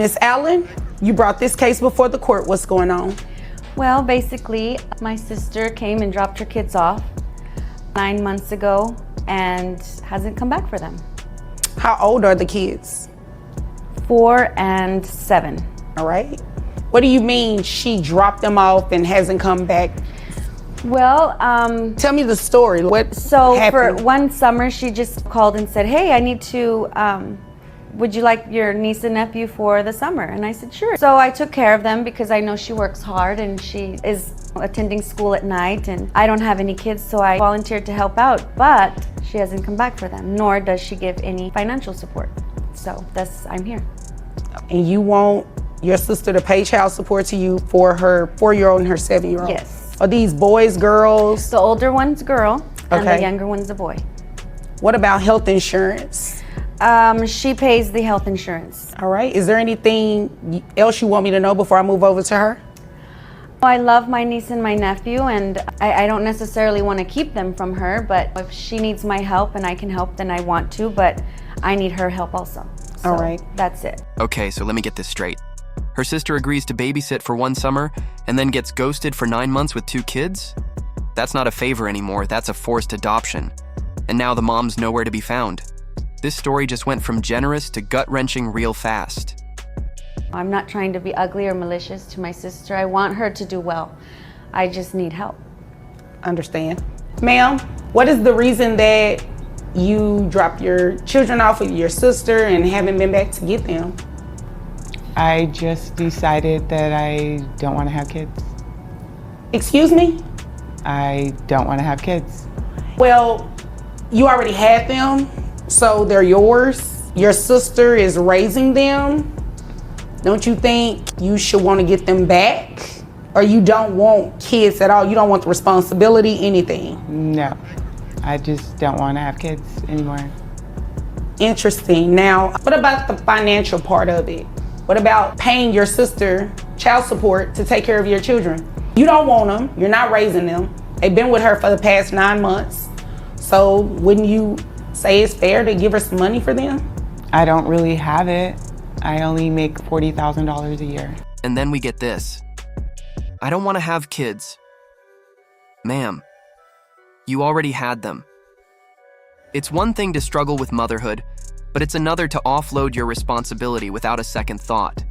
Miss Allen, you brought this case before the court. What's going on? Well, basically, my sister came and dropped her kids off 9 months ago and hasn't come back for them. How old are the kids? 4 and 7. All right. What do you mean she dropped them off and hasn't come back? Well, Tell me the story. What so happened? for one summer, she just called and said, "Hey, I need to, would you like your niece and nephew for the summer?" And I said, "Sure." So I took care of them because I know she works hard and she is attending school at night and I don't have any kids, so I volunteered to help out, but she hasn't come back for them, nor does she give any financial support. So I'm here. And you want your sister to pay child support to you for her 4-year-old and her 7-year-old? Yes. Are these boys, girls? The older one's a girl and Okay. the younger one's a boy. What about health insurance? She pays the health insurance. All right. Is there anything else you want me to know before I move over to her? I love my niece and my nephew, and I don't necessarily want to keep them from her, but if she needs my help and I can help, then I want to, but I need her help also. So All right. That's it. Okay, so let me get this straight. Her sister agrees to babysit for 1 summer and then gets ghosted for 9 months with 2 kids? That's not a favor anymore, that's a forced adoption. And now the mom's nowhere to be found. This story just went from generous to gut-wrenching real fast. I'm not trying to be ugly or malicious to my sister. I want her to do well. I just need help. Understand. Ma'am, what is the reason that you dropped your children off with your sister and haven't been back to get them? I just decided that I don't want to have kids. Excuse me? I don't want to have kids. Well, you already had them, so they're yours. Your sister is raising them. Don't you think you should want to get them back? Or you don't want kids at all? You don't want the responsibility, anything? No, I just don't want to have kids anymore. Interesting. Now, what about the financial part of it? What about paying your sister child support to take care of your children? You don't want them. You're not raising them. They've been with her for the past 9 months. So wouldn't you say it's fair to give her some money for them? I don't really have it. I only make $40,000 a year. And then we get this. I don't want to have kids. Ma'am, you already had them. It's one thing to struggle with motherhood, but it's another to offload your responsibility without a second thought.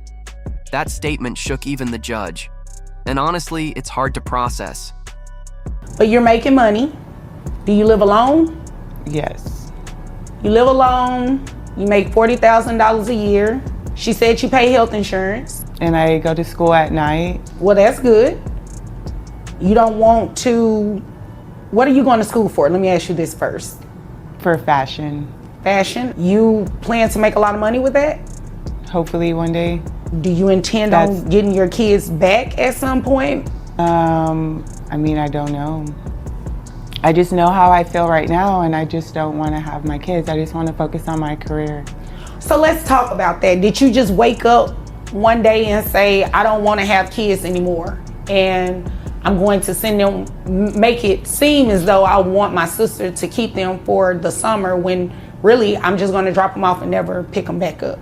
That statement shook even the judge. And honestly, it's hard to process. But you're making money. Do you live alone? Yes. You live alone. You make $40,000 a year. She said you pay health insurance. And I go to school at night. Well, that's good. You don't want to... What are you going to school for? Let me ask you this first. For fashion. Fashion. You plan to make a lot of money with that? Hopefully one day. Do you intend on getting your kids back at some point? I mean, I don't know. I just know how I feel right now, and I just don't want to have my kids. I just want to focus on my career. So let's talk about that. Did you just wake up one day and say, I don't want to have kids anymore, and I'm going to send them, make it seem as though I want my sister to keep them for the summer, when really I'm just going to drop them off and never pick them back up?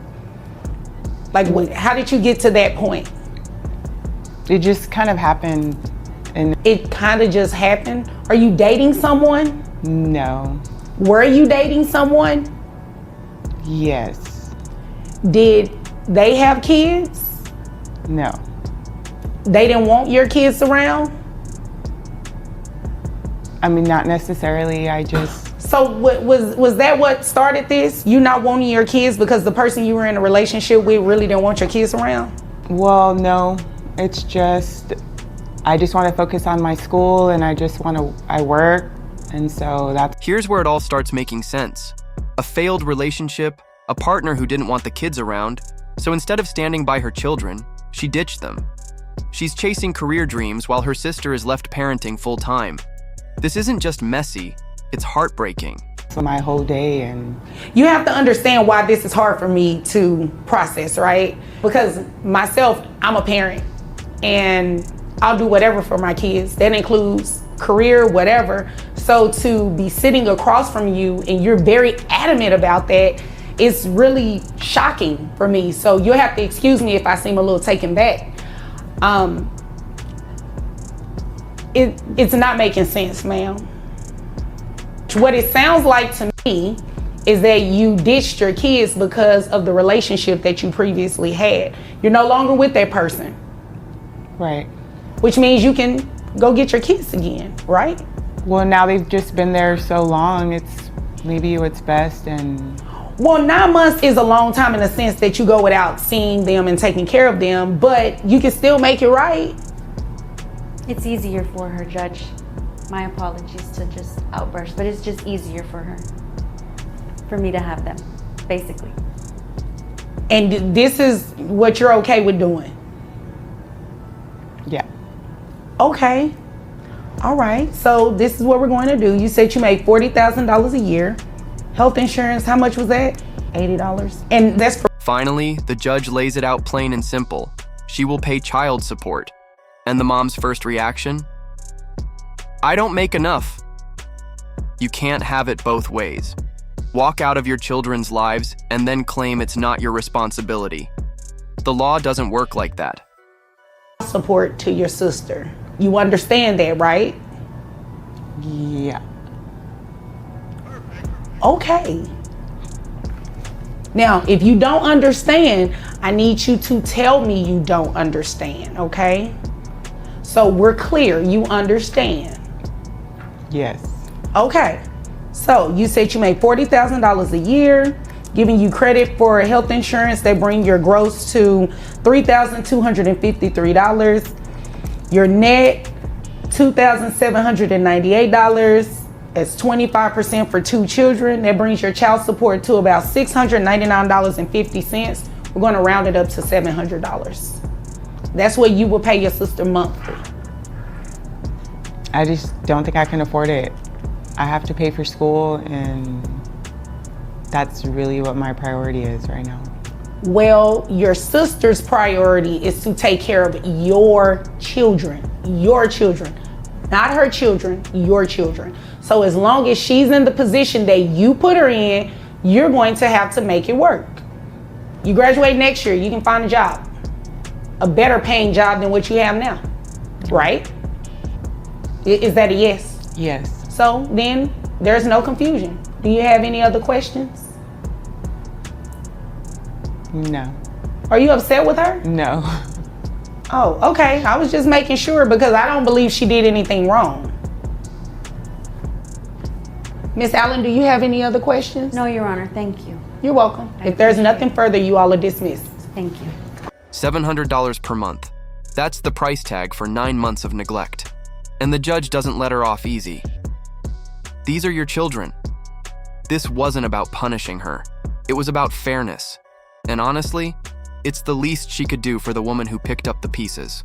Like, how did you get to that point? It just kind of happened. And It kind of just happened? Are you dating someone? no. Were you dating someone? Yes. Did they have kids? No. They didn't want your kids around? I mean, not necessarily. I just, So was that what started this? You not wanting your kids because the person you were in a relationship with really didn't want your kids around? well, no. It's just, I just want to focus on my school, and I work. And so that's, Here's where it all starts making sense. A failed relationship, a partner who didn't want the kids around, so instead of standing by her children, she ditched them. She's chasing career dreams while her sister is left parenting full-time. This isn't just messy, it's heartbreaking. for my whole day. And You have to understand why this is hard for me to process, right? Because myself, I'm a parent, and I'll do whatever for my kids. That includes career, whatever. So to be sitting across from you and you're very adamant about that, it's really shocking for me. So you'll have to excuse me if I seem a little taken back. It's not making sense, ma'am. What it sounds like to me is that you ditched your kids because of the relationship that you previously had. You're no longer with that person. Right. Which means you can go get your kids again, right? Well, now they've just been there so long, it's maybe what's best. And well, 9 months is a long time in the sense that you go without seeing them and taking care of them, but you can still make it right. It's easier for her, Judge. My apologies to just outburst, but it's just easier for her. For me to have them, basically. And this is what you're okay with doing? yeah. Okay. All right. So this is what we're going to do. You said you make $40,000 a year. Health insurance, how much was that? $80. And that's for... Finally, the judge lays it out plain and simple. She will pay child support. And the mom's first reaction? I don't make enough. You can't have it both ways. Walk out of your children's lives and then claim it's not your responsibility. The law doesn't work like that. Support to your sister. You understand that, right? Yeah. Okay. Now, if you don't understand, I need you to tell me you don't understand, okay? So we're clear, you understand. Yes. Okay. So you said you make $40,000 a year, giving you credit for health insurance that bring your gross to $3,253. Your net, $2,798. That's 25% for 2 children. That brings your child support to about $699.50. We're going to round it up to $700. That's what you will pay your sister monthly. I just don't think I can afford it. I have to pay for school, and that's really what my priority is right now. Well, your sister's priority is to take care of your children, not her children, your children. So as long as she's in the position that you put her in, you're going to have to make it work. You graduate next year, you can find a job, a better paying job than what you have now, right? Is that a yes? Yes. So then there's no confusion. Do you have any other questions? No. Are you upset with her? No. Oh, okay. I was just making sure because I don't believe she did anything wrong. Miss Allen, do you have any other questions? No, Your Honor, thank you. You're welcome. If there's nothing further, you all are dismissed. Thank you. $700 per month. That's the price tag for 9 months of neglect. And the judge doesn't let her off easy. These are your children. This wasn't about punishing her. It was about fairness. And honestly, it's the least she could do for the woman who picked up the pieces.